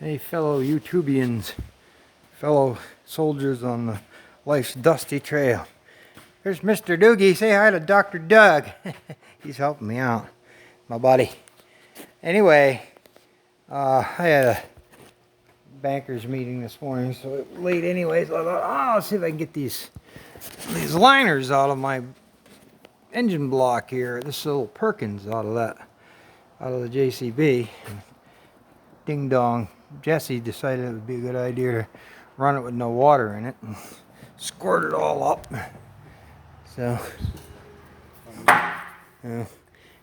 Hey, fellow YouTubians, fellow soldiers on the life's dusty trail. Here's Mr. Doogie. Say hi to Dr. Doug. He's helping me out, my buddy. Anyway, I had a bankers meeting this morning, so it was late anyways. I thought, I'll see if I can get these liners out of my engine block here. This little Perkins out of the JCB. Ding dong. Jesse decided it would be a good idea to run it with no water in it and squirt it all up. So,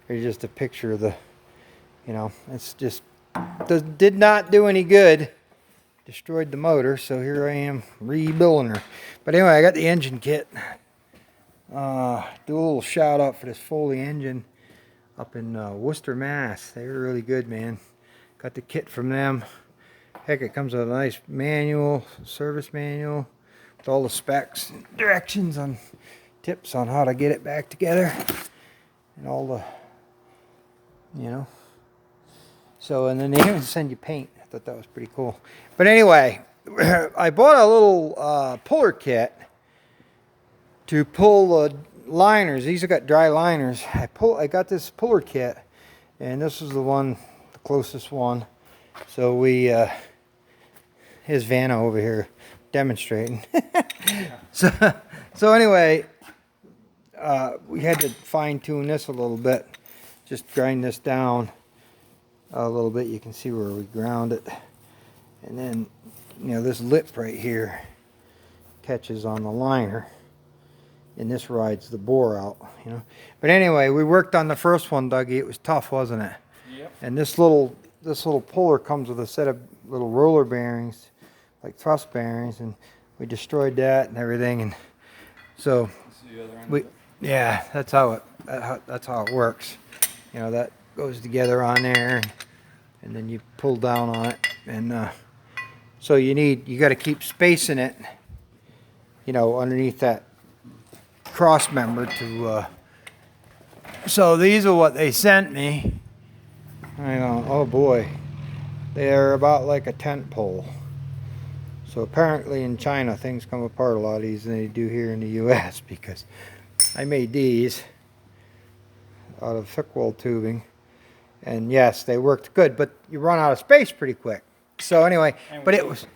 here's just a picture of the, it's just, did not do any good. Destroyed the motor, so here I am rebuilding her. But anyway, I got the engine kit. Do a little shout out for this Foley engine up in Worcester, Mass. They were really good, man. Got the kit from them. Heck, it comes with a nice manual, service manual, with all the specs, and directions on tips on how to get it back together, and all the, So, and then they even send you paint. I thought that was pretty cool. But anyway, I bought a little puller kit to pull the liners. These have got dry liners. I got this puller kit, and this is the closest one. So we, here's Vanna over here demonstrating. so anyway, we had to fine tune this a little bit. Just grind this down a little bit. You can see where we ground it. And then, this lip right here catches on the liner. And this rides the bore out, But anyway, we worked on the first one, Dougie. It was tough, wasn't it? Yep. And this little puller comes with a set of little roller bearings, like thrust bearings, and we destroyed that and everything. And so yeah, that's how it works. That goes together on there, and then you pull down on it, and so you got to keep spacing it, underneath that cross member to. So these are what they sent me. Oh boy, they're about like a tent pole. So apparently in China things come apart a lot easier than they do here in the US, because I made these out of thick wall tubing, and yes, they worked good, but you run out of space pretty quick. So anyway, but it was,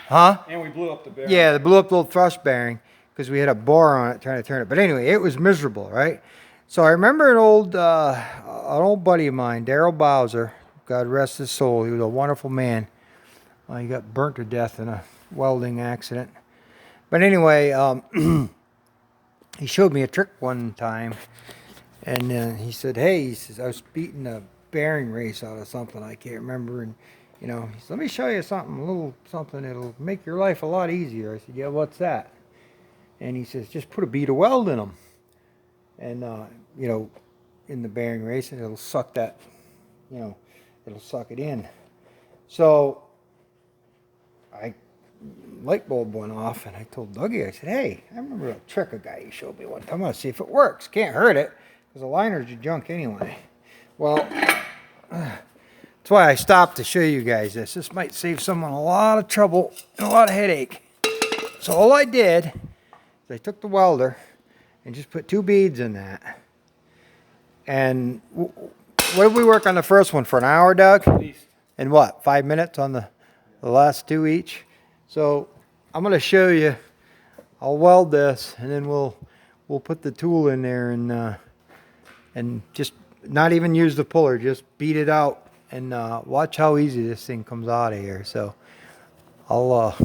And we blew up the bearing. Yeah, they blew up the little thrust bearing because we had a bar on it trying to turn it. But anyway, it was miserable, right? So I remember an old buddy of mine, Daryl Bowser, God rest his soul. He was a wonderful man. He got burnt to death in a welding accident. But anyway, he showed me a trick one time, and he said, "Hey," he says, "I was beating a bearing race out of something I can't remember, and he said, let me show you something, a little something that'll make your life a lot easier." I said, "Yeah, what's that?" And he says, "Just put a bead of weld in them, and in the bearing race, and it'll suck that, it'll suck it in." So light bulb went off, and I told Dougie, I said, "Hey, I remember a trick a guy showed me one time. I'm gonna see if it works. Can't hurt it, because the liners are junk anyway." Well, that's why I stopped to show you guys this. This might save someone a lot of trouble and a lot of headache. So all I did is I took the welder and just put 2 beads in that. And what did we work on the first one for, an hour, Doug? At least. And what, 5 minutes on the last 2 each? So I'm going to show you. I'll weld this, and then we'll put the tool in there and just not even use the puller, just beat it out, and watch how easy this thing comes out of here. So I'll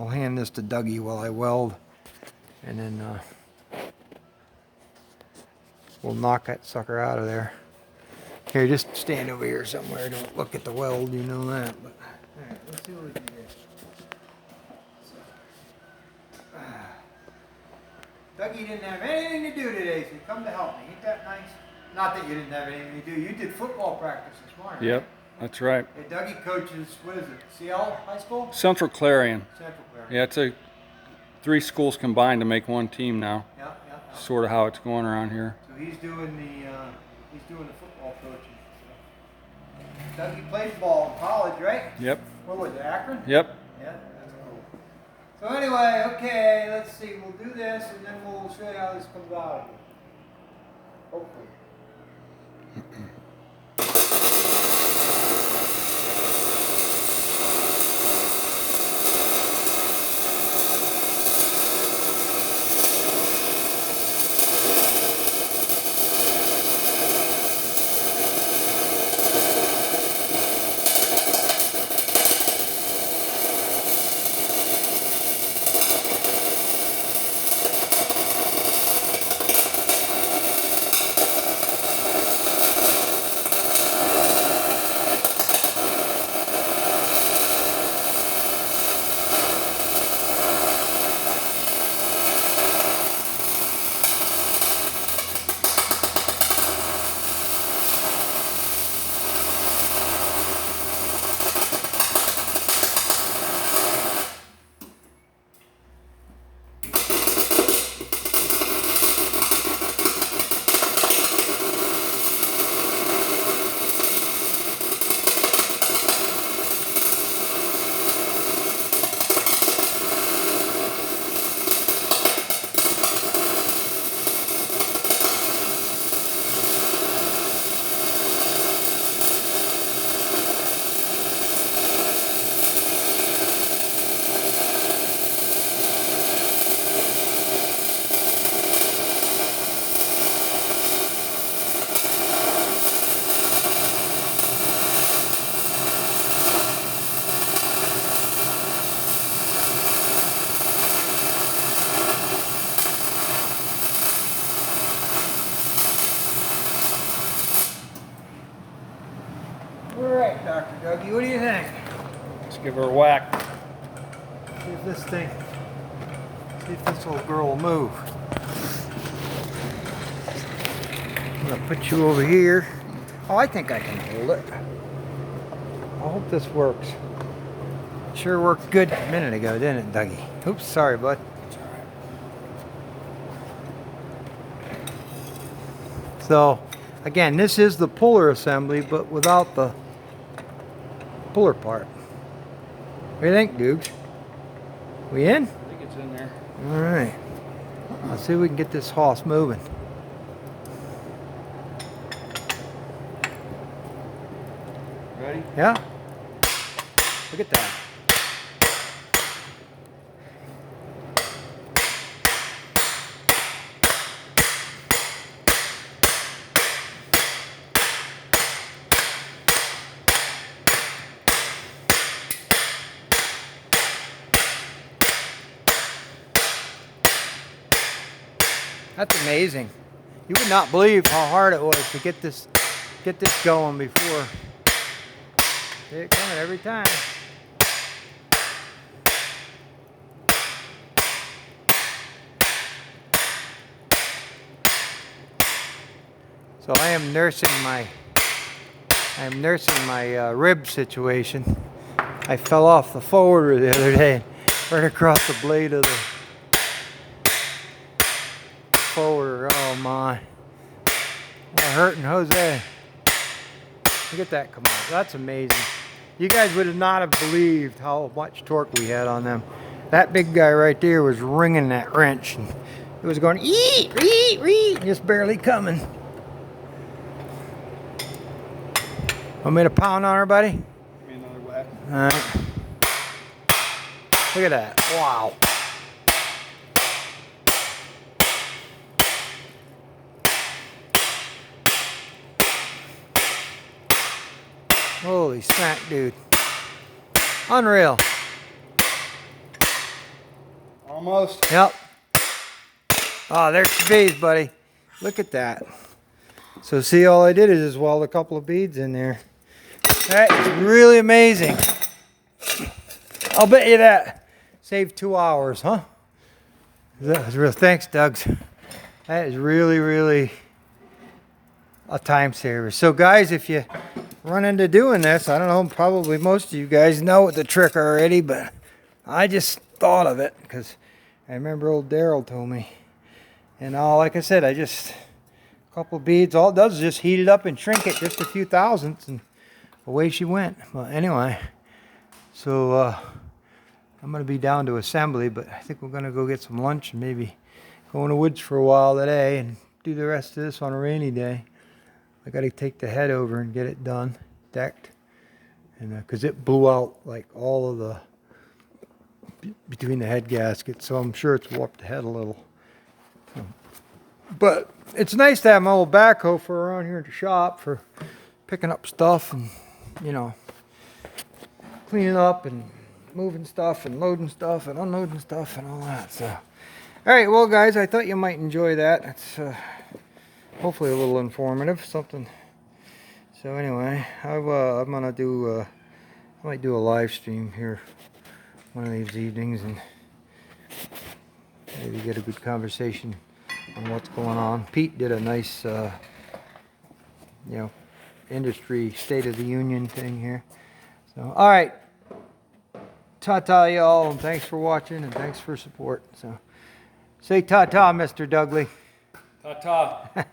hand this to Dougie while I weld, and then we'll knock that sucker out of there. Here, just stand over here somewhere. Don't look at the weld, you know that. But all right, let's see what we can do. Dougie didn't have anything to do today, so he come to help me. Ain't that nice? Not that you didn't have anything to do. You did football practice this morning. Yep, right? that's right. Hey, Dougie coaches, what is it, CL High School? Central Clarion. Central Clarion. Yeah, it's 3 schools combined to make one team now. Yeah. Sort of how it's going around here. So he's doing the football coaching. So. Doug, you played ball in college, right? Yep. Where was it, Akron? Yep. Yeah, that's cool. So anyway, okay, let's see. We'll do this and then we'll show you how this comes out. Hopefully. All right, Dr. Dougie, what do you think? Let's give her a whack. See if this little girl will move. I'm gonna put you over here. Oh, I think I can hold it. I hope this works. Sure worked good a minute ago, didn't it, Dougie? Oops, sorry, bud. So, again, this is the puller assembly, but without the puller part. What do you think, Dukes? We in? I think it's in there. All right. Let's see if we can get this hoss moving. Ready? Yeah? Look at that. That's amazing. You would not believe how hard it was to get this going before. See it coming every time. So I am nursing my rib situation. I fell off the forwarder the other day, right across the blade of the forwarder. Oh my. We're hurting Jose. Look at that come on. That's amazing. You guys would have not have believed how much torque we had on them. That big guy right there was ringing that wrench. And it was going eat, eat, eat, just barely coming. Want me to pound on her, buddy? Give me another whack. All right. Look at that. Wow. Holy smack, dude. Unreal. Almost. Yep. Oh, there's the beads, buddy. Look at that. So see, all I did is just weld a couple of beads in there. That is really amazing. I'll bet you that saved 2 hours, huh? That was real. Thanks, Doug. That is really, really a time saver. So guys, if you run into doing this, I don't know, probably most of you guys know the trick already, but I just thought of it because I remember old Daryl told me. And all, like I said, a couple beads, all it does is just heat it up and shrink it just a few thousandths, and away she went. Well, anyway, so I'm going to be down to assembly, but I think we're going to go get some lunch and maybe go in the woods for a while today and do the rest of this on a rainy day. I got to take the head over and get it done, decked, and because it blew out like all of the between the head gaskets, so I'm sure it's warped the head a little. But it's nice to have my old backhoe for around here at the shop for picking up stuff and, you know, cleaning up and moving stuff and loading stuff and unloading stuff and all that. So, all right, well, guys, I thought you might enjoy that. It's hopefully a little informative, something. So anyway, I'm gonna do. I might do a live stream here one of these evenings and maybe get a good conversation on what's going on. Pete did a nice, you know, industry State of the Union thing here. So, all right. Ta-ta, y'all, and thanks for watching and thanks for support. So, say ta-ta, Mr. Dudley. Ta-ta.